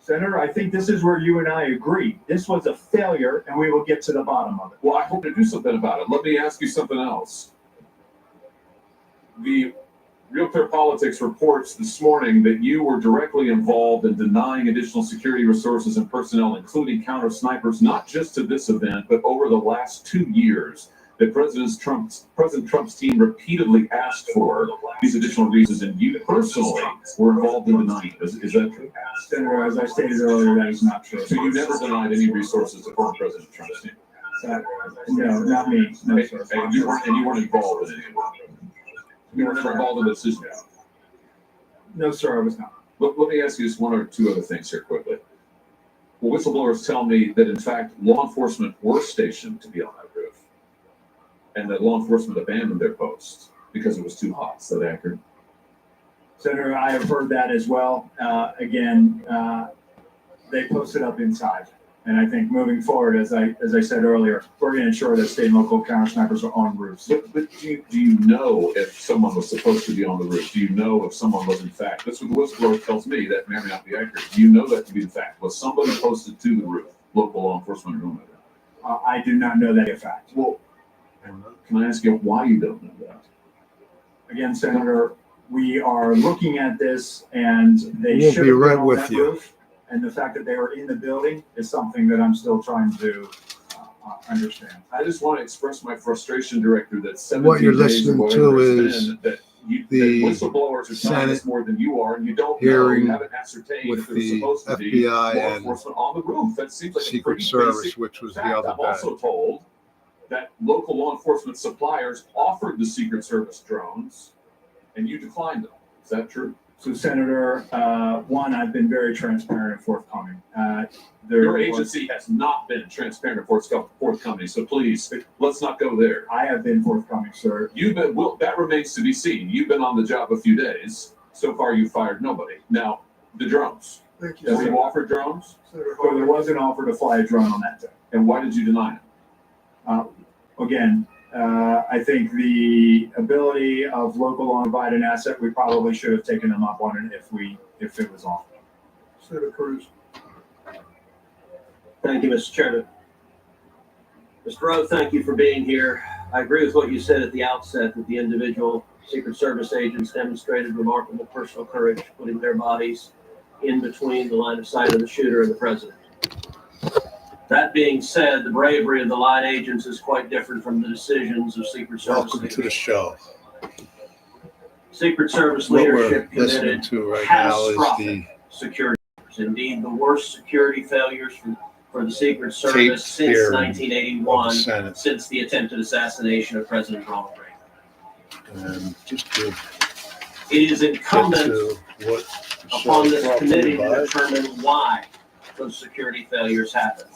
Senator, I think this is where you and I agree. This was a failure, and we will get to the bottom of it. Well, I hope to do something about it. Let me ask you something else. The Real Clear Politics reports this morning that you were directly involved in denying additional security resources and personnel, including counter snipers, not just to this event, but over the last 2 years. That President Trump's team repeatedly asked for these additional reasons, and you personally were involved in denying it. Is that true? Senator, as I stated earlier, that is not true. So you never denied any resources to former President Trump's team? No, not me. No, sir. And you weren't involved in any of it? You weren't involved in the decision? No, sir, I was not. Let me ask you just one or two other things here quickly. Well, whistleblowers tell me that, in fact, law enforcement were stationed to be on that roof, and that law enforcement abandoned their posts because it was too hot. Is that accurate? Senator, I have heard that as well. They posted up inside. And I think moving forward, as I said earlier, we're going to ensure that state and local counter snipers are on roofs. But do you know if someone was supposed to be on the roof? Do you know if someone was in fact? That's what the whistleblower tells me. That may or may not be accurate. Do you know that to be the fact? Was somebody posted to the roof? Local law enforcement or whomever? I do not know that to be a fact. Well, can I ask you why you don't know that? Again, Senator, we are looking at this, and they We'll should be have right been on with that you. roof. And the fact that they were in the building is something that I'm still trying to understand. I just want to express my frustration, Director, that 17 What you're days or listening whatever to it's is been, that the whistleblowers are telling us Senate more than you are, and you don't know, hearing you haven't ascertained with if there's the supposed to be FBI law and enforcement on the roof. That seems like a Secret pretty Service, basic which was the fact. other I'm day. also told that local law enforcement suppliers offered the Secret Service drones, and you declined them. Is that true? So, Senator, one, I've been very transparent and forthcoming. Your agency has not been transparent and forthcoming, so please, let's not go there. I have been forthcoming, sir. You've been, well, that remains to be seen. You've been on the job a few days. So far, you've fired nobody. Now, the drones. Thank Have you offered drones? So there was an offer to fly a drone on that day. And why did you deny it? Again, I think the ability of local law to provide an asset, we probably should have taken them up on it if it was offered. Senator Cruz. Thank you, Mr. Chairman. Mr. Rowe, thank you for being here. I agree with what you said at the outset, that the individual Secret Service agents demonstrated remarkable personal courage, putting their bodies in between the line of sight of the shooter and the president. That being said, the bravery of the line agents is quite different from the decisions of Secret Service welcome to the leadership. show. Secret Service What leadership we're listening committed to right now is the catastrophic security failures. Indeed, the worst security failures for the Secret Service taped since hearing of the 1981, Senate. since the attempted assassination of President Ronald Reagan. And just to It is get incumbent to what the upon show this brought to committee you to by. determine why those security failures happened.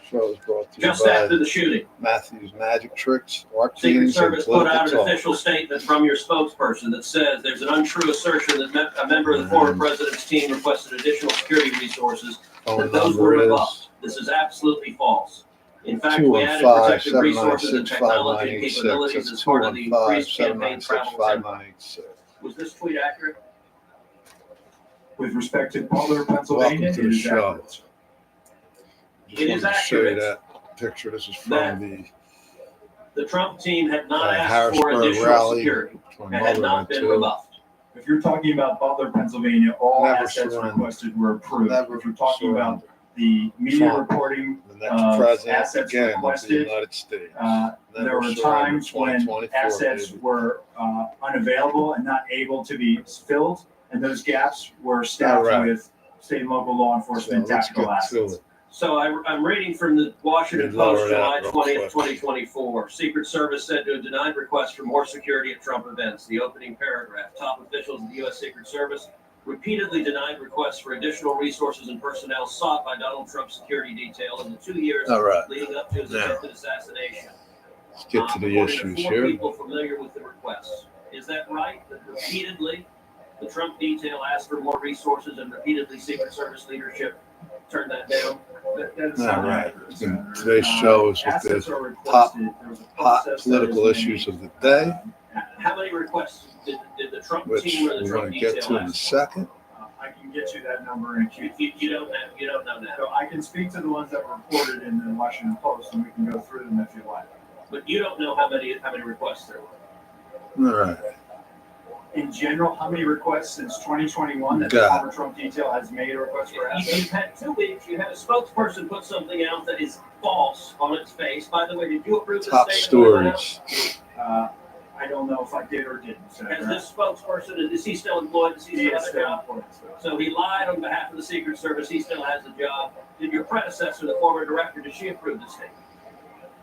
Show is brought to you Just by after the shooting, Matthew's Magic Tricks, Secret Martins, and Service put out Political an Talk. official statement from your spokesperson that says there's an untrue assertion that a member of the former president's team requested additional security resources, Phone that those were number is rebuffed. This is absolutely false. In fact, we added protected resources and 215-796-5986. technology and capabilities That's as part of the increased campaign travel. 215-796-5986. Was this tweet accurate? With respect to Butler, Pennsylvania, Welcome to it the is show. accurate. Just It is wanted to show you accurate that picture. This is that from The Trump team had not asked for Harrisburg additional rally. security from and had Mother not been to rebuffed. If you're talking about Butler, Pennsylvania, all Never assets surrender. requested were approved. Never If you're talking about surrender. the media Trump, reporting, the next president assets again of the requested, United States. there Never were surrender. times when 2024, assets baby. were unavailable and not able to be filled, and those gaps were staffed All right. with state and local law So enforcement let's tactical get to assets. it. So I'm reading from the Washington We'd lower Post, that July real 20th, quick. 2024. Secret Service said to have denied requests for more security at Trump events. The opening paragraph. Top officials of the U.S. Secret Service repeatedly denied requests for additional resources and personnel sought by Donald Trump's security detail in the 2 years All right. leading up to his Now, attempted assassination. Let's get to the According issues four here. people familiar with the requests. Is that right? That repeatedly the Trump detail asked for more resources and repeatedly Secret Service leadership turned that down? That is All not right. accurate, Senator. Today's show is with Assets the are requested. There's a hot process that political is issues made. of the day, How many requests did the Trump which team or the we're Trump going to get detail to in a ask? second. I can get get you that number in You don't know that. So I can speak to the ones that were reported in the Washington Post, and we can go through them if you like. But you don't know how many requests there were. All right. In general, how many requests since 2021 that the Got it. former Trump detail has made a request for assets? You've had 2 weeks. You had a spokesperson put something out that is false on its face. By the way, did you approve the Top statement? When it went stories. I don't know if I did or didn't. out? Senator. Has this spokesperson, is he still employed? Is he He still is at a still job? employed, so. So he lied on behalf of the Secret Service. He still has a job. Did your predecessor, the former director, did she approve the statement?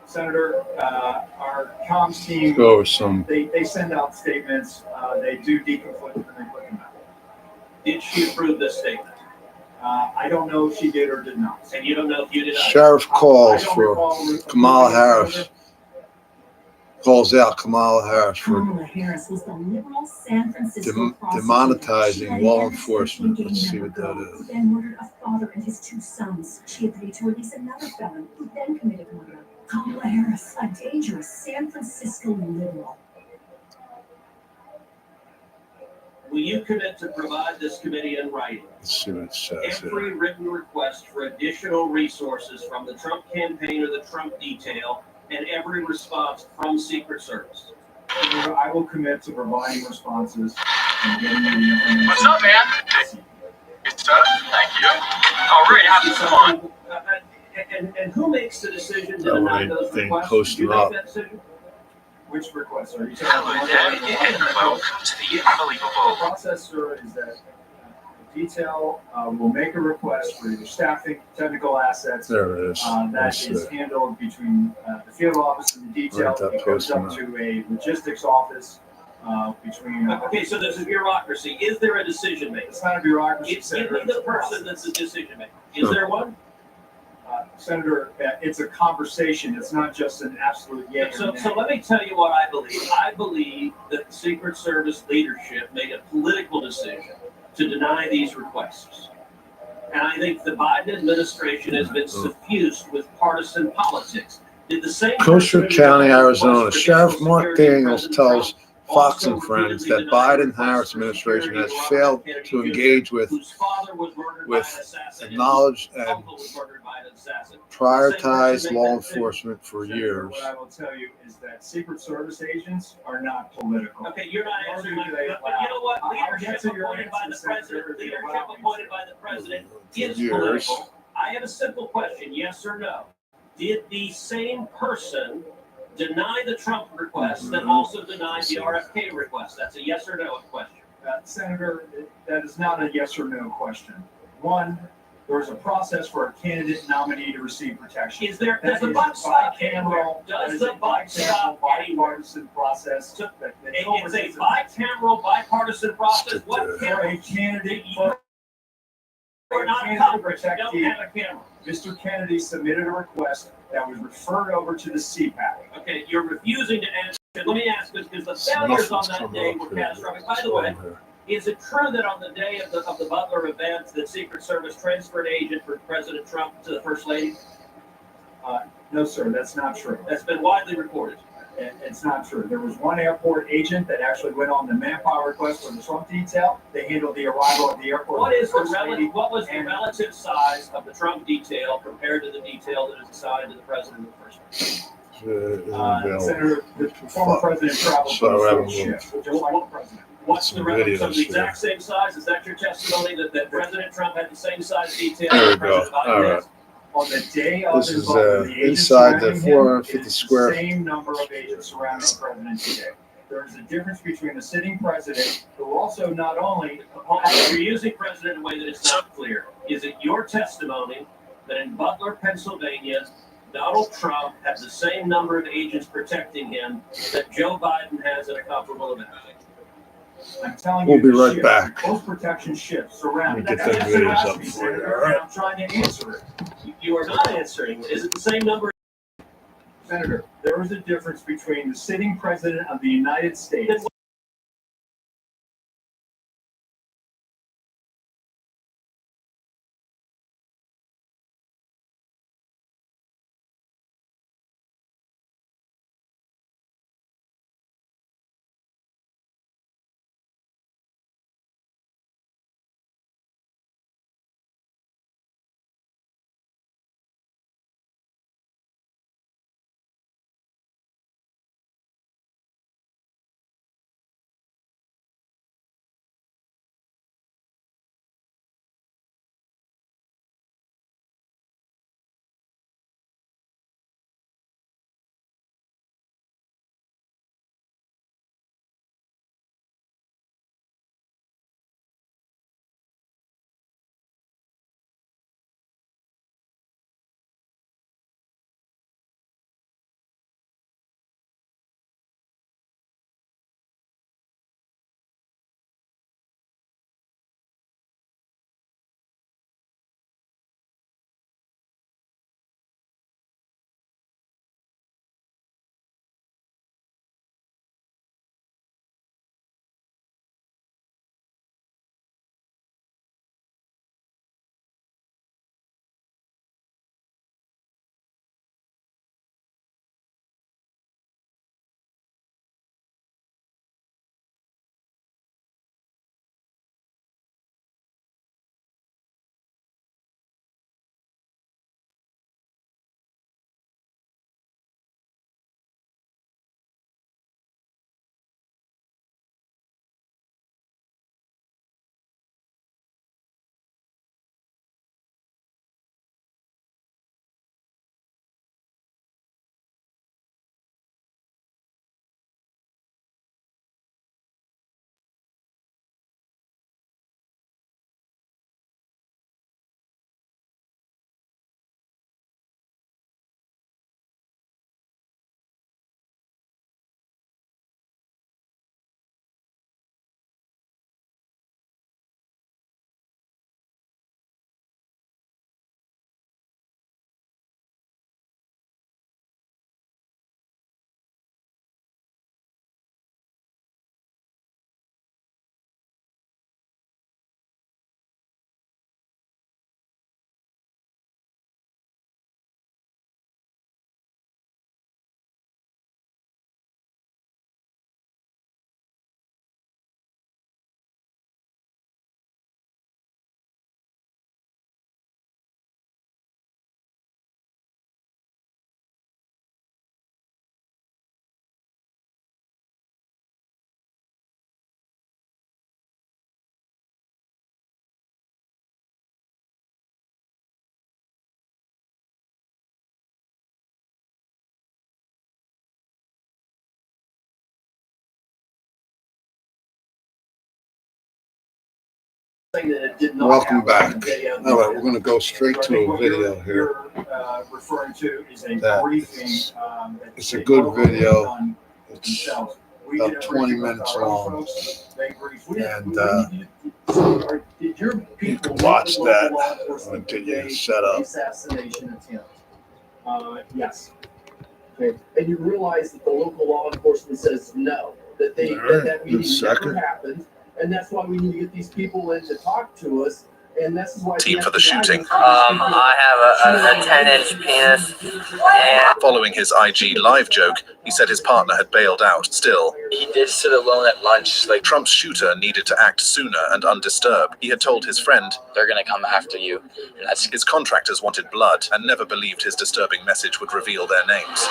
Senator, our comms team, Let's go over some. they send out statements. They do deconflict and they put them out. Did she approve this statement? I don't know if she did or did not. And you don't know if you did either. Sheriff I calls don't for recall Kamala approving it, Harris. Senator. Calls out Kamala Harris for Kamala Harris was the liberal San Francisco demonetizing law enforcement. Let's see what that Who is. then murdered a father and his 2 sons. She agreed to release another felon who then committed murder. Kamala Harris, a dangerous San Francisco liberal. Will you commit to provide this committee in writing Let's see what it says here. every written request for additional resources from the Trump campaign or the Trump detail and every response from Secret Service? Senator, I will commit to providing responses and getting you the information. What's up, man? Good stuff. Thank you. All right, have some fun. And who makes the decision to That one deny I those think requests? posted Did you make up. that decision? Which request are you saying? Hello there, and welcome to the The unbelievable. process, sir, is that the detail will make a request for either staffing, technical assets, There it is. that That's is it. handled between the field office and the detail. Right, that It goes up post to a logistics office between. Okay, so there's a bureaucracy. Is there a decision maker? It's not a bureaucracy, Give Senator. me it's the a person process. that's the decision maker. Is there one? Senator, it's a conversation. It's not just an absolute yay or So nay. let me tell you what I believe. I believe that the Secret Service leadership made a political decision to deny these requests. And I think the Biden administration has been suffused with partisan politics. Did the same Kosher person who County, denied Arizona. requests for Sheriff additional Mark security from Daniels President tells Trump Fox also and Friends repeatedly that denied Biden requests Harris for administration security has of Robert failed Kennedy to Jr., engage with whose father was murdered by an assassin, and knowledge whose and uncle was murdered by an assassin. prioritized law enforcement for Senator, years. what I will tell you is that Secret Service agents are not political. Okay, you're not answering my, Nor do but they you know what? I'll get Leadership to your appointed by the answer, president, Senator, if you leadership allow me. appointed by the president is Years. political. I have a simple question, yes or no. Did the same person deny the Trump request that also denied the RFK request? That's a yes or no question. Senator, that is not a yes or no question. One, there is a process for a candidate nominee to receive protection. Is there, That does the is buck stop bicameral- anywhere? that Does is the a buck stop anywhere? bipartisan process. that It's a bicameral, bipartisan process. What For camera? a candidate, We're not candidate Congress, we don't protectee. have a camera. Mr. Kennedy submitted a request that was referred over to the CPAC. Okay, you're refusing to answer. Let me ask this, because the failures on that day were catastrophic. By the way, is it true that on the day of the Butler event, the Secret Service transferred agent for President Trump to the First Lady? No, sir, that's not true. That's been widely reported. It's not true. There was one airport agent that actually went on the manpower request for the Trump detail. They handled the arrival at the airport. What was First Lady. the relative size of the Trump detail compared to the detail that is assigned to the President of the First Lady? Senator, the former president traveled for the full shift, just like the president. What's Some the relative? So videos the exact same size? Is that your testimony that President Trump had the same size detail? There we that President go. Biden All has? right. On the day of This his is, vote, the agents inside the surrounding him, 450 it is square- the same number of agents surrounding the president today. There is a difference between the sitting president, who also not only You're using president in a way that is not clear. Is it your testimony that in Butler, Pennsylvania, Donald Trump had the same number of agents protecting him that Joe Biden has at a comparable event? I'm telling We'll you, be the right shift, back. Close protection shifts surrounding. Let me get That's them what you videos asked up me, for you, Senator, all right? and I'm trying to answer it. You are not answering. Is it the same number? Senator, there is a difference between the sitting president of the United States Welcome back. All right, we're going to go straight to a video here. Referring to is a That briefing. it's a good video. It's about 20 minutes long, and you can watch that. I'm going to get you set up. Assassination attempt. Yes. Okay. And you realize that the local law enforcement says no, that that meeting never happened, and that's why we need to get these people in to talk to us. And this is why team for the shooting. I have a 10-inch penis. And following his IG live joke, he said his partner had bailed out. Still, he did sit alone at lunch. Like, Trump's shooter needed to act sooner and undisturbed. He had told his friend, they're gonna come after you. And that's his contractors wanted blood and never believed his disturbing message would reveal their names.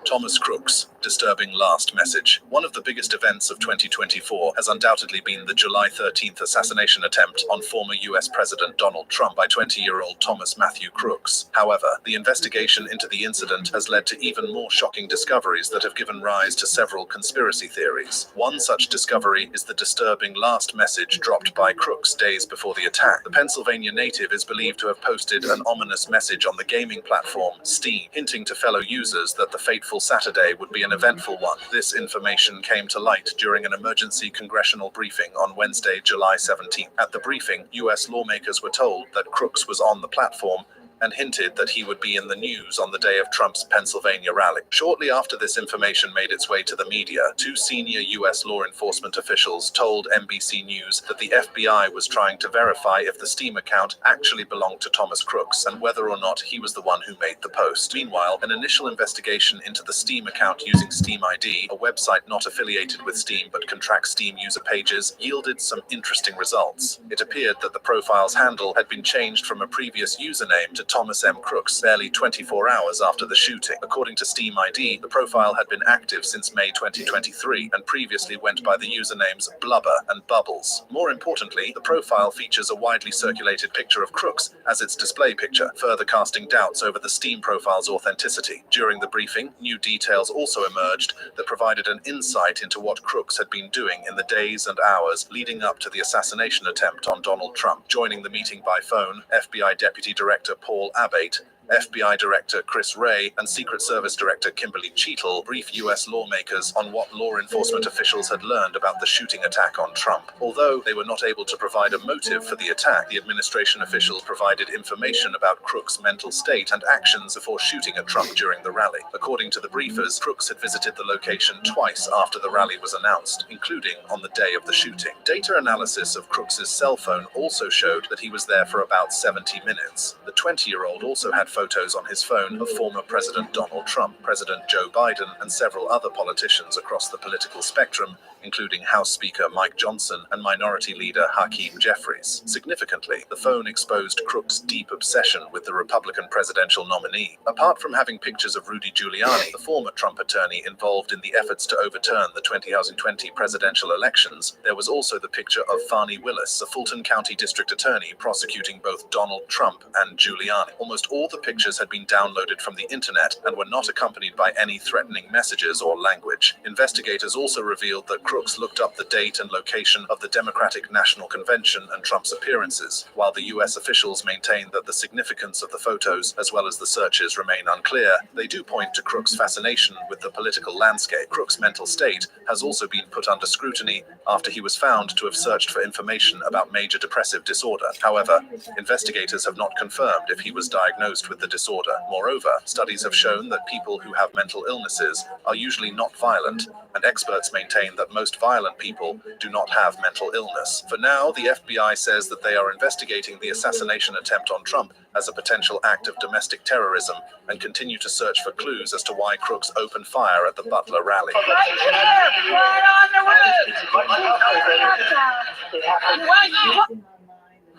Thomas Crooks, disturbing last message. One of the biggest events of 2024 has undoubtedly been the July 13th assassination attempt on former US President Donald Trump by 20-year-old Thomas Matthew Crooks. However, the investigation into the incident has led to even more shocking discoveries that have given rise to several conspiracy theories. One such discovery is the disturbing last message dropped by Crooks days before the attack. The Pennsylvania native is believed to have posted an ominous message on the gaming platform Steam, hinting to fellow users that the fateful Saturday would be an eventful one. This information came to light during an emergency congressional briefing on Wednesday, July 17th. At the briefing, U.S. lawmakers were told that Crooks was on the platform and hinted that he would be in the news on the day of Trump's Pennsylvania rally. Shortly after this information made its way to the media, two senior U.S. law enforcement officials told NBC News that the FBI was trying to verify if the Steam account actually belonged to Thomas Crooks and whether or not he was the one who made the post. Meanwhile, an initial investigation into the Steam account using Steam ID, a website not affiliated with Steam but can track Steam user pages, yielded some interesting results. It appeared that the profile's handle had been changed from a previous username to Thomas M. Crooks barely 24 hours after the shooting. According to Steam ID, the profile had been active since May 2023 and previously went by the usernames Blubber and Bubbles. More importantly, the profile features a widely circulated picture of Crooks as its display picture, further casting doubts over the Steam profile's authenticity. During the briefing, new details also emerged that provided an insight into what Crooks had been doing in the days and hours leading up to the assassination attempt on Donald Trump. Joining the meeting by phone, FBI Deputy Director Paul Abbate, FBI Director Chris Wray, and Secret Service Director Kimberly Cheatle briefed U.S. lawmakers on what law enforcement officials had learned about the shooting attack on Trump. Although they were not able to provide a motive for the attack, the administration officials provided information about Crooks' mental state and actions before shooting at Trump during the rally. According to the briefers, Crooks had visited the location twice after the rally was announced, including on the day of the shooting. Data analysis of Crooks' cell phone also showed that he was there for about 70 minutes. The 20-year-old also had photos on his phone of former President Donald Trump, President Joe Biden, and several other politicians across the political spectrum, including House Speaker Mike Johnson and Minority Leader Hakeem Jeffries. Significantly, the phone exposed Crooks' deep obsession with the Republican presidential nominee. Apart from having pictures of Rudy Giuliani, the former Trump attorney involved in the efforts to overturn the 2020 presidential elections, there was also the picture of Fani Willis, the Fulton County District Attorney prosecuting both Donald Trump and Giuliani. Almost all the pictures had been downloaded from the internet and were not accompanied by any threatening messages or language. Investigators also revealed that Crooks looked up the date and location of the Democratic National Convention and Trump's appearances. While the U.S. officials maintain that the significance of the photos, as well as the searches, remain unclear, they do point to Crooks' fascination with the political landscape. Crooks' mental state has also been put under scrutiny after he was found to have searched for information about major depressive disorder. However, investigators have not confirmed if he was diagnosed with the disorder. Moreover, studies have shown that people who have mental illnesses are usually not violent, and experts maintain that most violent people do not have mental illness. For now, the FBI says that they are investigating the assassination attempt on Trump as a potential act of domestic terrorism and continue to search for clues as to why Crooks opened fire at the Butler rally.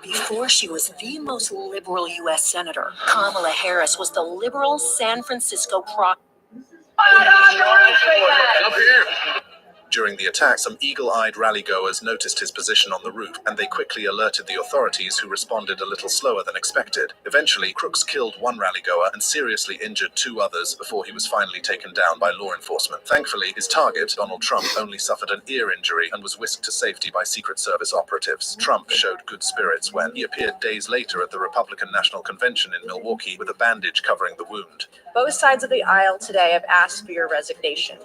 Before she was the most liberal U.S. Senator, Kamala Harris was the liberal San Francisco proxy. During the attack, some eagle-eyed rallygoers noticed his position on the roof, and they quickly alerted the authorities, who responded a little slower than expected. Eventually, Crooks killed one rallygoer and seriously injured two others before he was finally taken down by law enforcement. Thankfully, his target, Donald Trump, only suffered an ear injury and was whisked to safety by Secret Service operatives. Trump showed good spirits when he appeared days later at the Republican National Convention in Milwaukee with a bandage covering the wound. Both sides of the aisle today have asked for your resignation.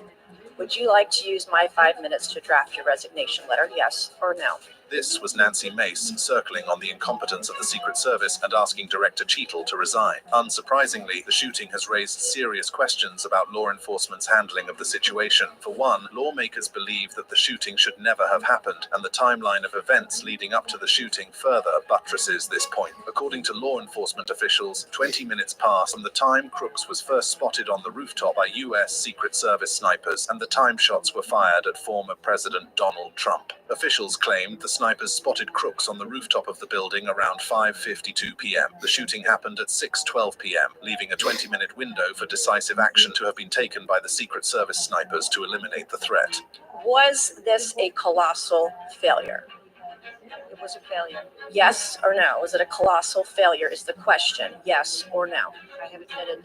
Would you like to use my 5 minutes to draft your resignation letter, yes or no? This was Nancy Mace circling on the incompetence of the Secret Service and asking Director Cheatle to resign. Unsurprisingly, the shooting has raised serious questions about law enforcement's handling of the situation. For one, lawmakers believe that the shooting should never have happened, and the timeline of events leading up to the shooting further buttresses this point. According to law enforcement officials, 20 minutes passed from the time Crooks was first spotted on the rooftop by U.S. Secret Service snipers, and the time shots were fired at former President Donald Trump. Officials claimed the snipers spotted Crooks on the rooftop of the building around 5:52 p.m. The shooting happened at 6:12 p.m., leaving a 20-minute window for decisive action to have been taken by the Secret Service snipers to eliminate the threat. Was this a colossal failure? It was a failure. Yes or no? Was it a colossal failure is the question. Yes or no? I have admitted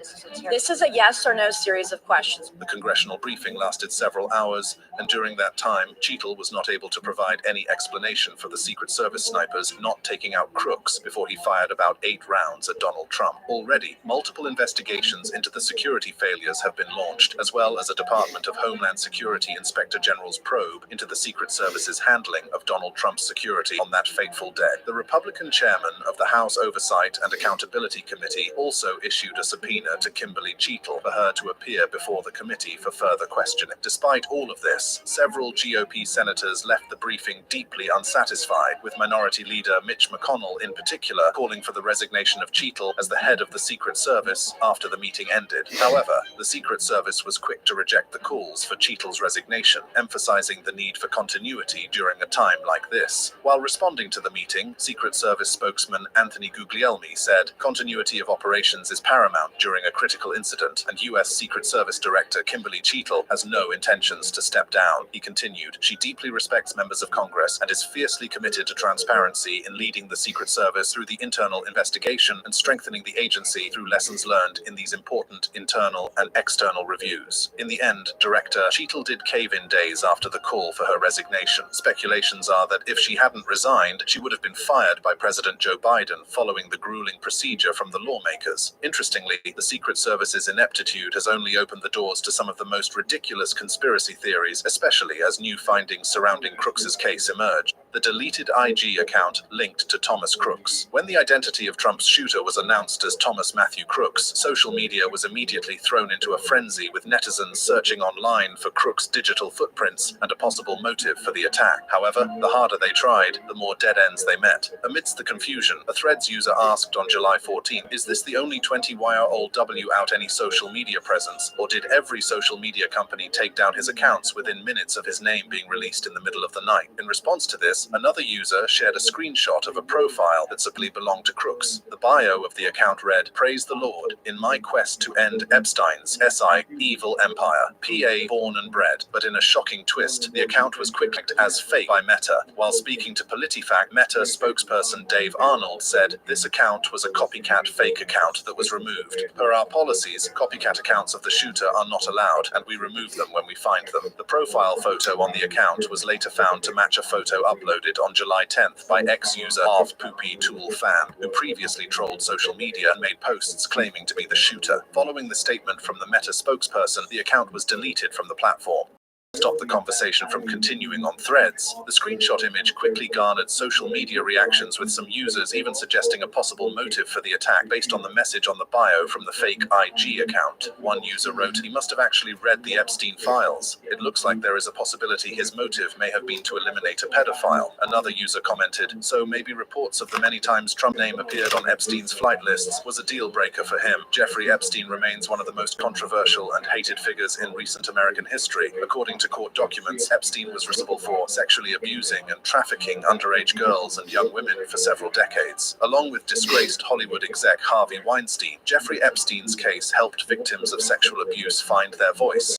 this is a yes or no series of questions. The congressional briefing lasted several hours, and during that time, Cheatle was not able to provide any explanation for the Secret Service snipers not taking out Crooks before he fired about 8 rounds at Donald Trump. Already, multiple investigations into the security failures have been launched, as well as a Department of Homeland Security Inspector General's probe into the Secret Service's handling of Donald Trump's security on that fateful day. The Republican chairman of the House Oversight and Accountability Committee also issued a subpoena to Kimberly Cheatle for her to appear before the committee for further questioning. Despite all of this, several GOP senators left the briefing deeply unsatisfied, with Minority Leader Mitch McConnell in particular calling for the resignation of Cheatle as the head of the Secret Service after the meeting ended. However, the Secret Service was quick to reject the calls for Cheatle's resignation, emphasizing the need for continuity during a time like this. While responding to the meeting, Secret Service spokesman Anthony Guglielmi said, "Continuity of operations is paramount during a critical incident, and U.S. Secret Service Director Kimberly Cheatle has no intentions to step down." He continued, "She deeply respects members of Congress and is fiercely committed to transparency in leading the Secret Service through the internal investigation and strengthening the agency through lessons learned in these important internal and external reviews." In the end, Director Cheatle did cave in days after the call for her resignation. Speculations are that if she hadn't resigned, she would have been fired by President Joe Biden following the grueling procedure from the lawmakers. Interestingly, the Secret Service's ineptitude has only opened the doors to some of the most ridiculous conspiracy theories, especially as new findings surrounding Crooks's case emerge. The deleted IG account linked to Thomas Crooks. When the identity of Trump's shooter was announced as Thomas Matthew Crooks, social media was immediately thrown into a frenzy, with netizens searching online for Crooks' digital footprints and a possible motive for the attack. However, the harder they tried, the more dead ends they met. Amidst the confusion, a Threads user asked on July 14, "Is this the only 20-year-old W out any social media presence, or did every social media company take down his accounts within minutes of his name being released in the middle of the night?" In response to this, another user shared a screenshot of a profile that supposedly belonged to Crooks. The bio of the account read, "Praise the Lord, in my quest to end Epstein's SI evil empire, PA born and bred." But in a shocking twist, the account was quickly marked as fake by Meta. While speaking to PolitiFact, Meta spokesperson Dave Arnold said, "This account was a copycat fake account that was removed. Per our policies, copycat accounts of the shooter are not allowed, and we remove them when we find them." The profile photo on the account was later found to match a photo uploaded on July 10th by ex-user Half Poopy Tool Fan, who previously trolled social media and made posts claiming to be the shooter. Following the statement from the Meta spokesperson, the account was deleted from the platform. Stop the conversation from continuing on Threads. The screenshot image quickly garnered social media reactions, with some users even suggesting a possible motive for the attack based on the message on the bio from the fake IG account. One user wrote, "He must have actually read the Epstein files. It looks like there is a possibility his motive may have been to eliminate a pedophile." Another user commented, "So maybe reports of the many times Trump's name appeared on Epstein's flight lists was a deal breaker for him." Jeffrey Epstein remains one of the most controversial and hated figures in recent American history. According to court documents, Epstein was responsible for sexually abusing and trafficking underage girls and young women for several decades. Along with disgraced Hollywood exec Harvey Weinstein, Jeffrey Epstein's case helped victims of sexual abuse find their voice.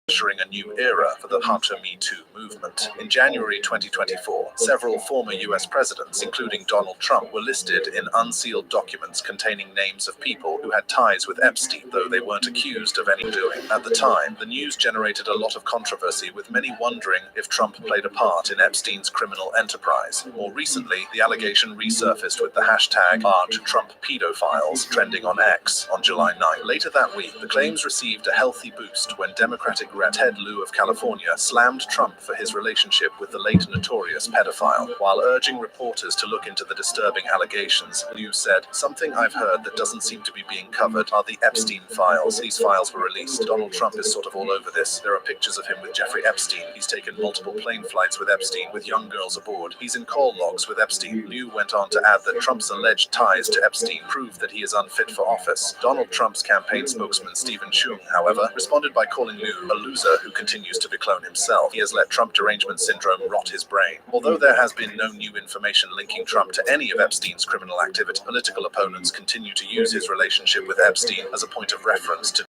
ushering a new era for the Hunter Me Too movement. In January 2024, several former US presidents, including Donald Trump, were listed in unsealed documents containing names of people who had ties with Epstein, though they weren't accused of any doing. At the time, the news generated a lot of controversy, with many wondering if Trump played a part in Epstein's criminal enterprise. More recently, the allegation resurfaced with the hashtag #TrumpPedophiles trending on X on July 9. Later that week, the claims received a healthy boost when Democratic Rep. Ted Lieu of California slammed Trump for his relationship with the late notorious pedophile. While urging reporters to look into the disturbing allegations, Lieu said, "Something I've heard that doesn't seem to be being covered are the Epstein files. These files were released. Donald Trump is sort of all over this. There are pictures of him with Jeffrey Epstein. He's taken multiple plane flights with Epstein, with young girls aboard. He's in call logs with Epstein." Lieu went on to add that Trump's alleged ties to Epstein prove that he is unfit for office. Donald Trump's campaign spokesman Stephen Chung, however, responded by calling Lieu a loser who continues to beclone himself. He has let Trump derangement syndrome rot his brain. Although there has been no new information linking Trump to any of Epstein's criminal activity, political opponents continue to use his relationship with Epstein as a point of reference to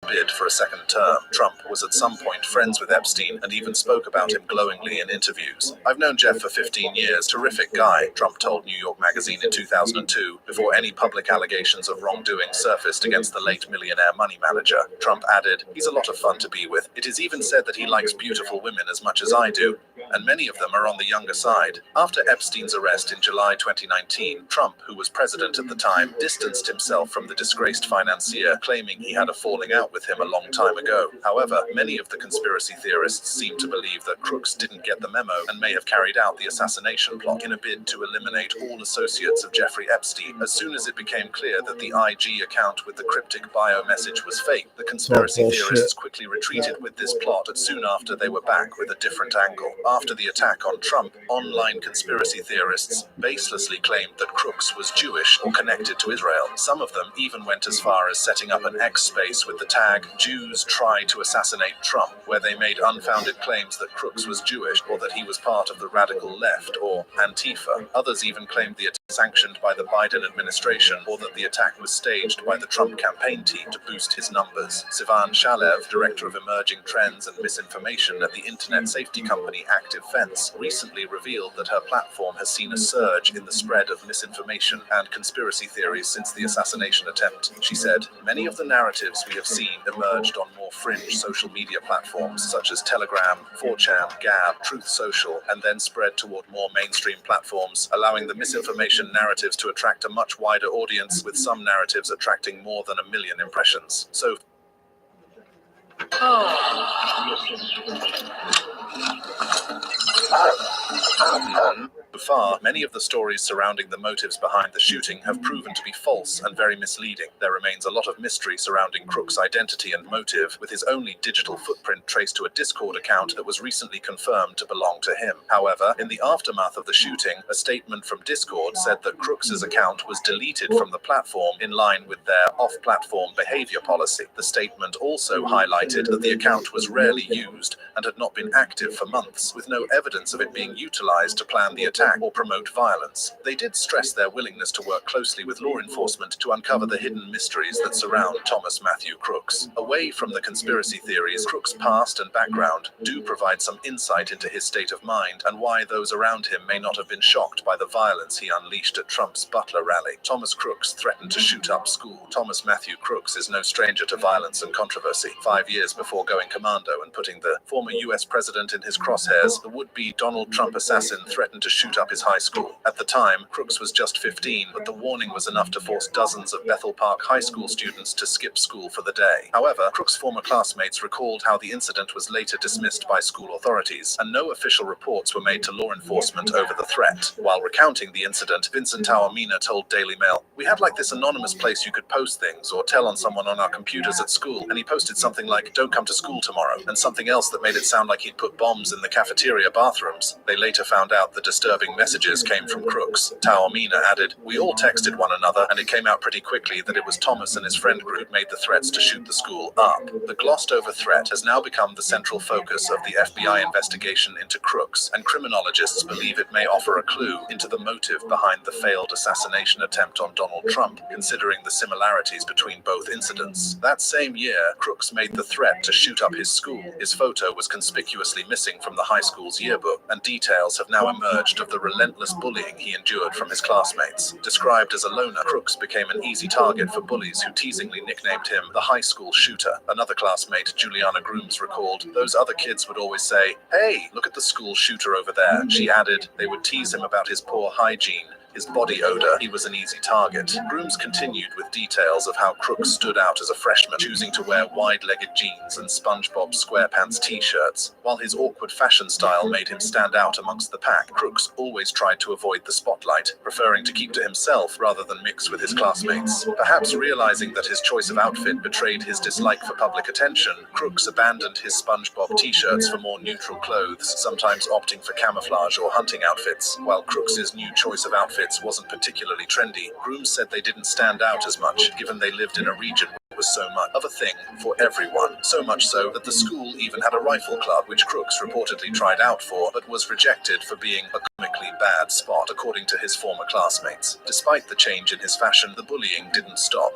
bid for a second term. Trump was at some point friends with Epstein and even spoke about him glowingly in interviews. "I've known Jeff for 15 years, terrific guy," Trump told New York Magazine in 2002, before any public allegations of wrongdoing surfaced against the late millionaire money manager. Trump added, "He's a lot of fun to be with. It is even said that he likes beautiful women as much as I do, and many of them are on the younger side." After Epstein's arrest in July 2019, Trump, who was president at the time, distanced himself from the disgraced financier, claiming he had a falling out with him a long time ago. However, many of the conspiracy theorists seem to believe that crooks didn't get the memo and may have carried out the assassination plot in a bid to eliminate all associates of Jeffrey Epstein. As soon as it became clear that the IG account with the cryptic bio message was fake, the conspiracy theorists quickly retreated with this plot, but soon after they were back with a different angle. After the attack on Trump, online conspiracy theorists baselessly claimed that Crooks was Jewish or connected to Israel. Some of them even went as far as setting up an X space with the tag "Jews try to assassinate Trump," where they made unfounded claims that Crooks was Jewish or that he was part of the radical left or Antifa. Others even claimed the attack was sanctioned by the Biden administration or that the attack was staged by the Trump campaign team to boost his numbers. Sivan Shalev, director of emerging trends and misinformation at the internet safety company Active Fence, recently revealed that her platform has seen a surge in the spread of misinformation and conspiracy theories since the assassination attempt. She said, "Many of the narratives we have seen emerged on more fringe social media platforms such as Telegram, 4chan, Gab, Truth Social, and then spread toward more mainstream platforms, allowing the misinformation narratives to attract a much wider audience, with some narratives attracting more than 1 million impressions. So far, many of the stories surrounding the motives behind the shooting have proven to be false and very misleading. There remains a lot of mystery surrounding Crook's identity and motive, with his only digital footprint traced to a Discord account that was recently confirmed to belong to him. However, in the aftermath of the shooting, a statement from Discord said that Crooks' account was deleted from the platform in line with their off-platform behavior policy. The statement also highlighted that the account was rarely used and had not been active for months, with no evidence of it being utilized to plan the attack or promote violence. They did stress their willingness to work closely with law enforcement to uncover the hidden mysteries that surround Thomas Matthew Crooks. Away from the conspiracy theories, Crooks' past and background do provide some insight into his state of mind and why those around him may not have been shocked by the violence he unleashed at Trump's Butler rally. Thomas Crooks threatened to shoot up school. Thomas Matthew Crooks is no stranger to violence and controversy. 5 years before going commando and putting the former US president in his crosshairs, the would-be Donald Trump assassin threatened to shoot up his high school. At the time, Crooks was just 15, but the warning was enough to force dozens of Bethel Park High School students to skip school for the day. However, Crooks' former classmates recalled how the incident was later dismissed by school authorities, and no official reports were made to law enforcement over the threat. While recounting the incident, Vincent Taormina told Daily Mail, "We had like this anonymous place you could post things or tell on someone on our computers at school, and he posted something like, 'Don't come to school tomorrow,' and something else that made it sound like he'd put bombs in the cafeteria bathroom. bathrooms. They later found out the disturbing messages came from crooks. Taormina added, "We all texted one another, and it came out pretty quickly that it was Thomas and his friend group who made the threats to shoot the school up." The glossed-over threat has now become the central focus of the FBI investigation into crooks, and criminologists believe it may offer a clue into the motive behind the failed assassination attempt on Donald Trump, considering the similarities between both incidents. That same year, crooks made the threat to shoot up his school. His photo was conspicuously missing from the high school's yearbook, and details have now emerged of the relentless bullying he endured from his classmates. Described as a loner, Crooks became an easy target for bullies who teasingly nicknamed him the high school shooter. Another classmate, Juliana Grooms, recalled, "Those other kids would always say, 'Hey, look at the school shooter over there.'" She added, "They would tease him about his poor hygiene, his body odor. He was an easy target." Grooms continued with details of how Crooks stood out as a freshman, choosing to wear wide-legged jeans and SpongeBob SquarePants t-shirts. While his awkward fashion style made him stand out amongst the pack, Crooks always tried to avoid the spotlight, preferring to keep to himself rather than mix with his classmates. Perhaps realizing that his choice of outfit betrayed his dislike for public attention, Crooks abandoned his SpongeBob t-shirts for more neutral clothes, sometimes opting for camouflage or hunting outfits. While Crooks's new choice of outfits wasn't particularly trendy, Grooms said they didn't stand out as much, given they lived in a region where it was so much of a thing for everyone. So much so that the school even had a rifle club, which Crooks reportedly tried out for, but was rejected for being a comically bad spot, according to his former classmates. Despite the change in his fashion, the bullying didn't stop.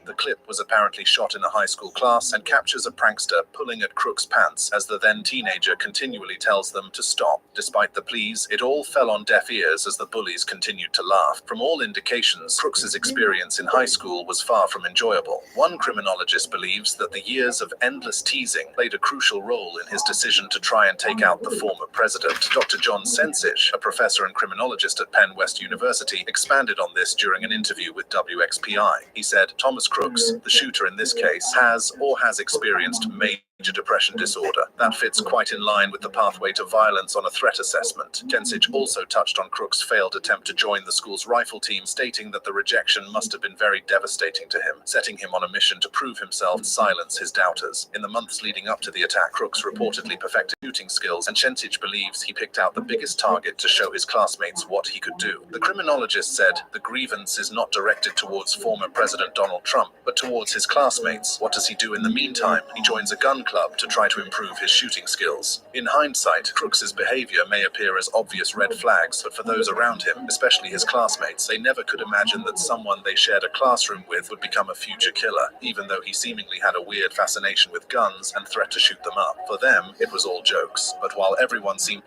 The clip was apparently shot in a high school class and captures a prankster pulling at Crooks' pants as the then teenager continually tells them to stop. Despite the pleas, it all fell on deaf ears as the bullies continued to laugh. From all indications, Crooks' experience in high school was far from enjoyable. One criminologist believes that the years of endless teasing played a crucial role in his decision to try and take out the former president. Dr. John Sensich, a professor and criminologist at Penn West University, expanded on this during an interview with WXPI. He said, "Thomas Crooks, the shooter in this case, has experienced major depression disorder. That fits quite in line with the pathway to violence on a threat assessment." Tensich also touched on Crooks' failed attempt to join the school's rifle team, stating that the rejection must have been very devastating to him, setting him on a mission to prove himself and silence his doubters. In the months leading up to the attack, Crooks reportedly perfected shooting skills, and Tensich believes he picked out the biggest target to show his classmates what he could do. The criminologist said, "The grievance is not directed towards former President Donald Trump, but towards his classmates. What does he do in the meantime? He joins a gun club to try to improve his shooting skills." In hindsight, Crooks's behavior may appear as obvious red flags, but for those around him, especially his classmates, they never could imagine that someone they shared a classroom with would become a future killer, even though he seemingly had a weird fascination with guns and threat to shoot them up. For them, it was all jokes. But while everyone seemed...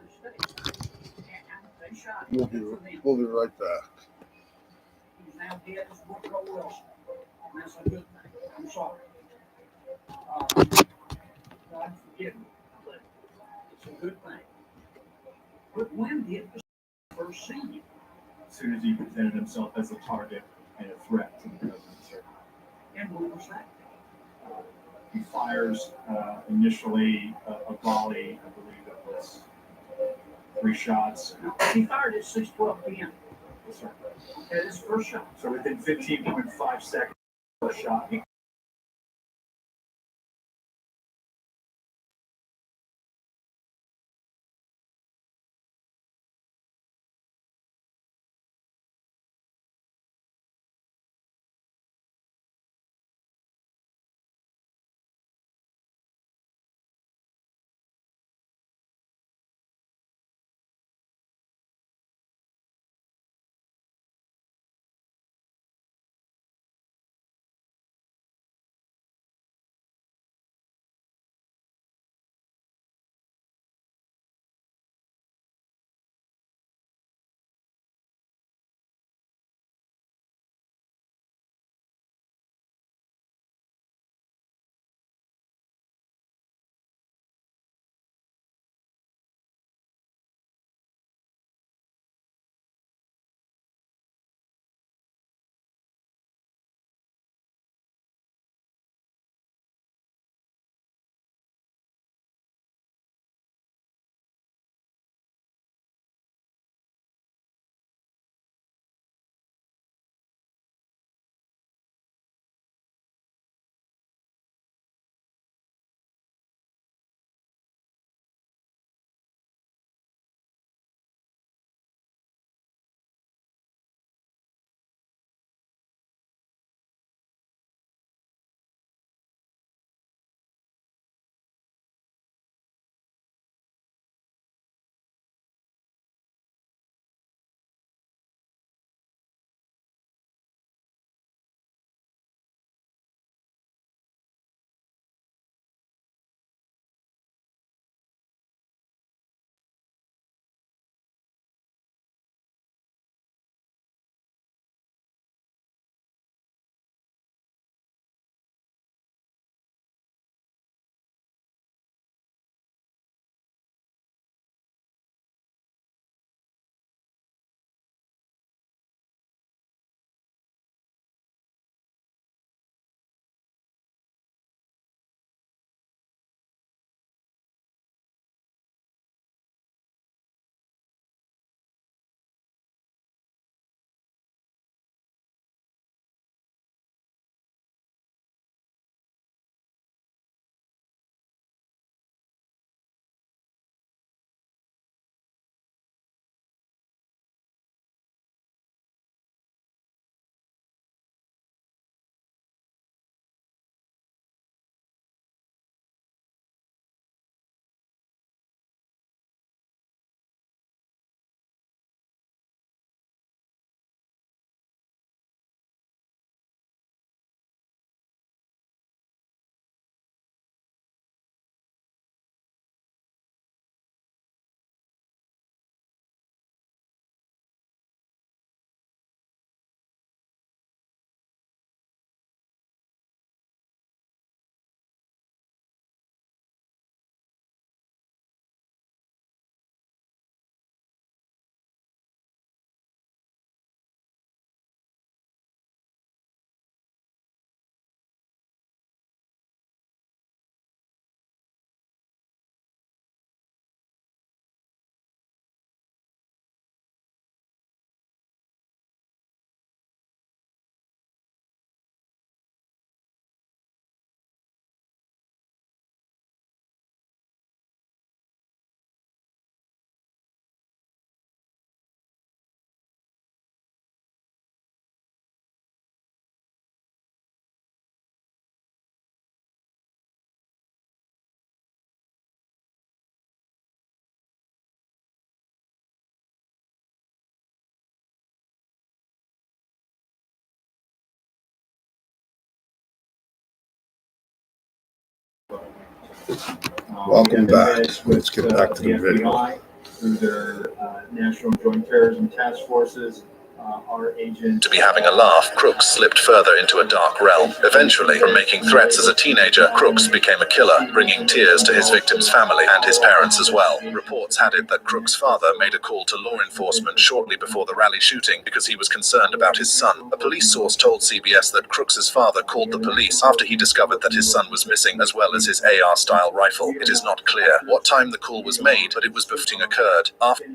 We'll be right back. He's now dead as Woodrow Wilson. And that's a good thing. I'm sorry. God forgive me, but it's a good thing. But when did the first see you? As soon as he presented himself as a target and a threat to the president, sir. And what was that? He fires initially a volley, I believe it was 3 shots. He fired at 6:12 p.m. Yes, sir. At his first shot. So within 15.5 seconds, first shot. Welcome we have back. edged with, Let's get back to the video. FBI through their National Joint Terrorism Task Forces. Our agents To be having a laugh, Crooks slipped further into a dark realm. Eventually, from making threats as a teenager, Crooks became a killer, bringing tears to his victim's family and his parents as well. Reports had it that Crooks' father made a call to law enforcement shortly before the rally shooting because he was concerned about his son. A police source told CBS that Crooks' father called the police after he discovered that his son was missing, as well as his AR-style rifle. It is not clear what time the call was made, but it was before it occurred. After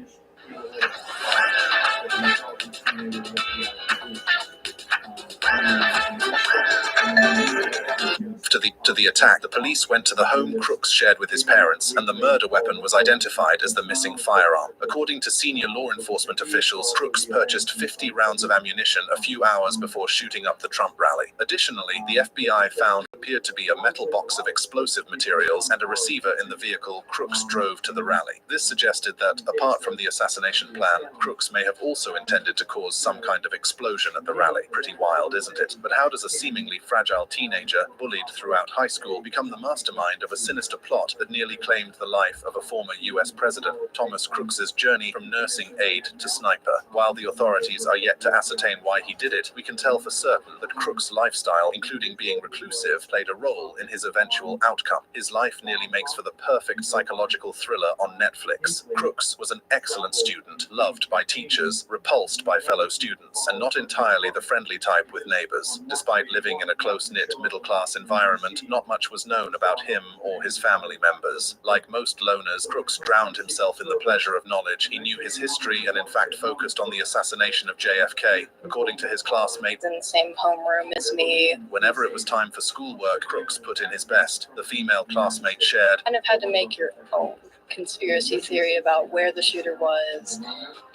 to the attack, the police went to the home Crooks shared with his parents, and the murder weapon was identified as the missing firearm. According to senior law enforcement officials, Crooks purchased 50 rounds of ammunition a few hours before shooting up the Trump rally. Additionally, the FBI found what appeared to be a metal box of explosive materials and a receiver in the vehicle Crooks drove to the rally. This suggested that, apart from the assassination plan, Crooks may have also intended to cause some kind of explosion at the rally. Pretty wild, isn't it? But how does a seemingly fragile teenager, bullied throughout high school, become the mastermind of a sinister plot that nearly claimed the life of a former U.S. president? Thomas Crooks's journey from nursing aide to sniper. While the authorities are yet to ascertain why he did it, we can tell for certain that Crooks' lifestyle, including being reclusive, played a role in his eventual outcome. His life nearly makes for the perfect psychological thriller on Netflix. Crooks was an excellent student, loved by teachers, repulsed by fellow students, and not entirely the friendly type with neighbors. Despite living in a close-knit, middle-class environment, not much was known about him or his family members. Like most loners, Crooks drowned himself in the pleasure of knowledge. He knew his history and in fact focused on the assassination of JFK. According to his classmates In the same homeroom as me. whenever it was time for schoolwork, Crooks put in his best. The female classmate shared, Kind of had to make your own conspiracy theory about where the shooter was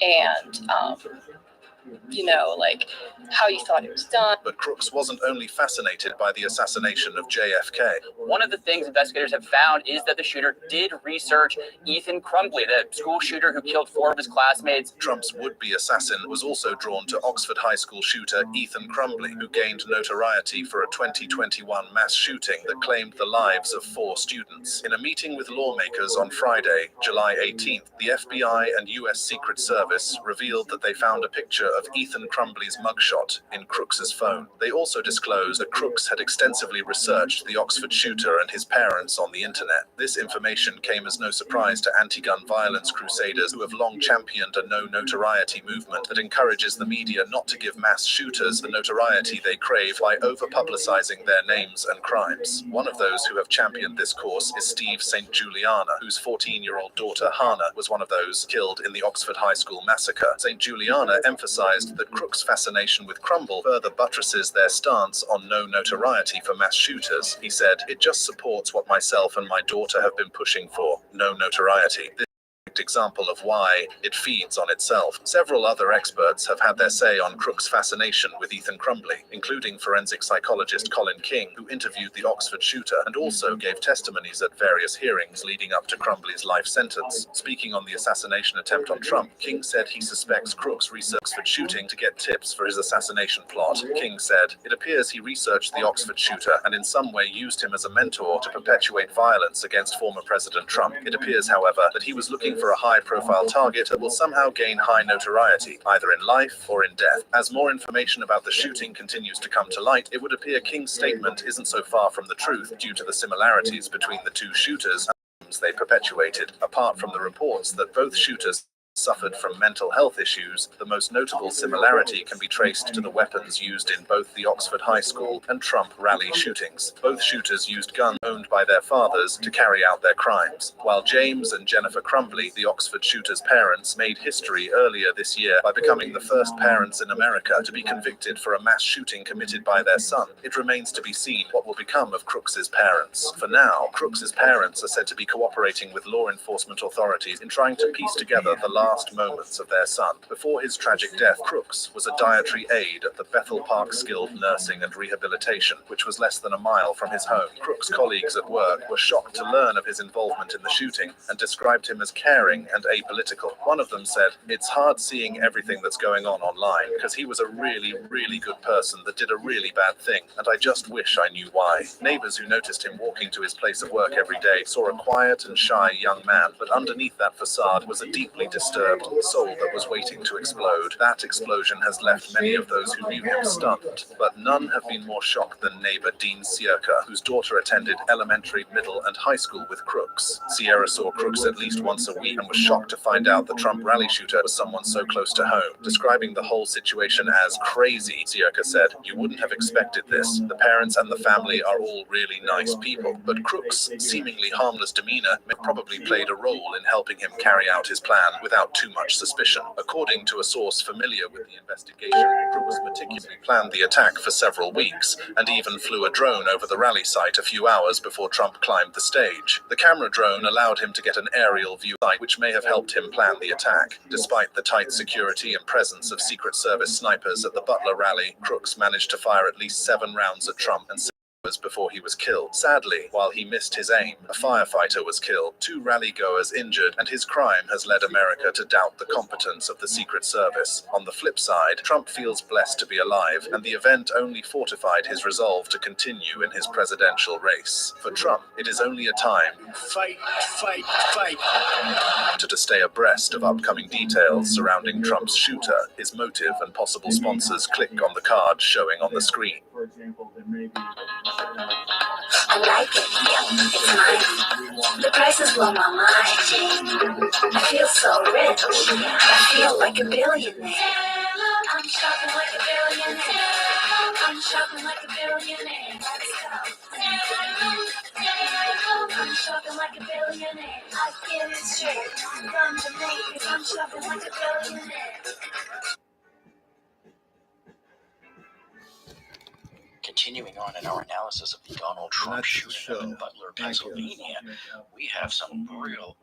and, like how you thought it was done. but Crooks wasn't only fascinated by the assassination of JFK. One of the things investigators have found is that the shooter did research Ethan Crumbley, the school shooter who killed 4 of his classmates. Trump's would-be assassin was also drawn to Oxford High School shooter Ethan Crumbley, who gained notoriety for a 2021 mass shooting that claimed the lives of 4 students. In a meeting with lawmakers on Friday, July 18th, the FBI and U.S. Secret Service revealed that they found a picture of Ethan Crumbley's mugshot in Crooks's phone. They also disclosed that Crooks had extensively researched the Oxford shooter and his parents on the internet. This information came as no surprise to anti-gun violence crusaders who have long championed a no-notoriety movement that encourages the media not to give mass shooters the notoriety they crave by over-publicizing their names and crimes. One of those who have championed this course is Steve St. Juliana, whose 14-year-old daughter Hannah was one of those killed in the Oxford High School massacre. St. Juliana emphasized that Crooks' fascination with Crumble further buttresses their stance on no notoriety for mass shooters. He said, "It just supports what myself and my daughter have been pushing for, no notoriety." Example of why it feeds on itself. Several other experts have had their say on Crooks' fascination with Ethan Crumbley, including forensic psychologist Colin King, who interviewed the Oxford shooter and also gave testimonies at various hearings leading up to Crumbley's life sentence. Speaking on the assassination attempt on Trump, King said he suspects Crooks researched Oxford shooting to get tips for his assassination plot. King said, "It appears he researched the Oxford shooter and in some way used him as a mentor to perpetuate violence against former President Trump. It appears, however, that he was looking for a high-profile target that will somehow gain high notoriety, either in life or in death." As more information about the shooting continues to come to light, it would appear King's statement isn't so far from the truth due to the similarities between the two shooters and they perpetuated. Apart from the reports that both shooters suffered from mental health issues, the most notable similarity can be traced to the weapons used in both the Oxford High School and Trump rally shootings. Both shooters used guns owned by their fathers to carry out their crimes. While James and Jennifer Crumbley, the Oxford shooter's parents, made history earlier this year by becoming the first parents in America to be convicted for a mass shooting committed by their son, it remains to be seen what will become of Crooks's parents. For now, Crooks's parents are said to be cooperating with law enforcement authorities in trying to piece together the last last moments of their son. Before his tragic death, Crooks was a dietary aide at the Bethel Park Skilled Nursing and Rehabilitation, which was less than a mile from his home. Crooks' colleagues at work were shocked to learn of his involvement in the shooting and described him as caring and apolitical. One of them said, "It's hard seeing everything that's going on online because he was a really, really good person that did a really bad thing, and I just wish I knew why." Neighbors who noticed him walking to his place of work every day saw a quiet and shy young man, but underneath that facade was a deeply disturbed soul that was waiting to explode. That explosion has left many of those who knew him stunned, but none have been more shocked than neighbor Dean Sierka, whose daughter attended elementary, middle, and high school with Crooks. Sierra saw Crooks at least once a week and was shocked to find out the Trump rally shooter was someone so close to home. Describing the whole situation as crazy, Sierka said, "You wouldn't have expected this. The parents and the family are all really nice people, but Crooks' seemingly harmless demeanor may probably played a role in helping him carry out his plan without too much suspicion." According to a source familiar with the investigation, Crooks meticulously planned the attack for several weeks and even flew a drone over the rally site a few hours before Trump climbed the stage. The camera drone allowed him to get an aerial view, which may have helped him plan the attack. Despite the tight security and presence of Secret Service snipers at the Butler rally, Crooks managed to fire at least 7 rounds at Trump and before he was killed. Sadly, while he missed his aim, a firefighter was killed, 2 rally-goers injured, and his crime has led America to doubt the competence of the Secret Service. On the flip side, Trump feels blessed to be alive, and the event only fortified his resolve to continue in his presidential race. For Trump, it is only a time fight to stay abreast of upcoming details surrounding Trump's shooter, his motive, and possible sponsors. Click on the card showing on the screen. For example, there may be. I like it. It's mine. The prices blow my mind. I feel so rich. I feel like a billionaire. I'm shopping like a billionaire. I'm shopping like a billionaire. I'm shopping like a billionaire. I get it straight from Jamaica. I'm shopping like a billionaire. Continuing on in our analysis of the Donald Trump shooting in Butler, Pennsylvania, we have some real